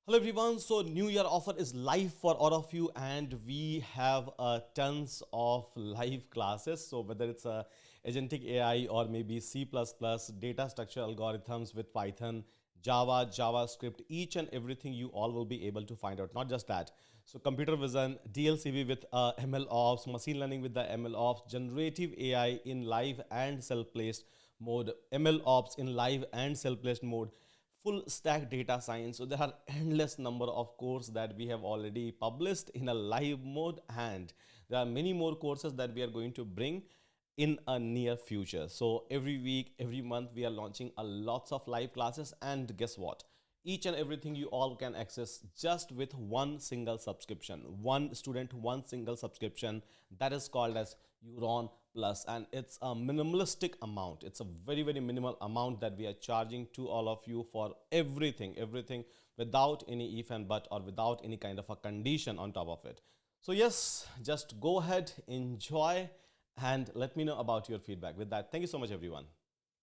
Hello everyone, so New Year offer is live for all of you and we have tons of live classes. So whether it's agentic AI or maybe C++, data structure algorithms with Python, Java, JavaScript, each and everything you all will be able to find out. Not just that. So computer vision, DLCV with ML ops, machine learning with the ML ops, generative AI in live and self-placed mode, ML ops in live and self-placed mode, full stack data science. So there are endless number of courses that we have already published in a live mode, and there are many more courses that we are going to bring in a near future. So every week, every month, we are launching a lots of live classes, and guess what? Each and everything you all can access just with one single subscription. One student, one single subscription, that is called as Euron Plus, and it's a minimalistic amount. It's a very minimal amount that we are charging to all of you for everything without any if and but or without any kind of a condition on top of it. So yes, just go ahead, enjoy, and let me know about your feedback. With that, thank you so much everyone.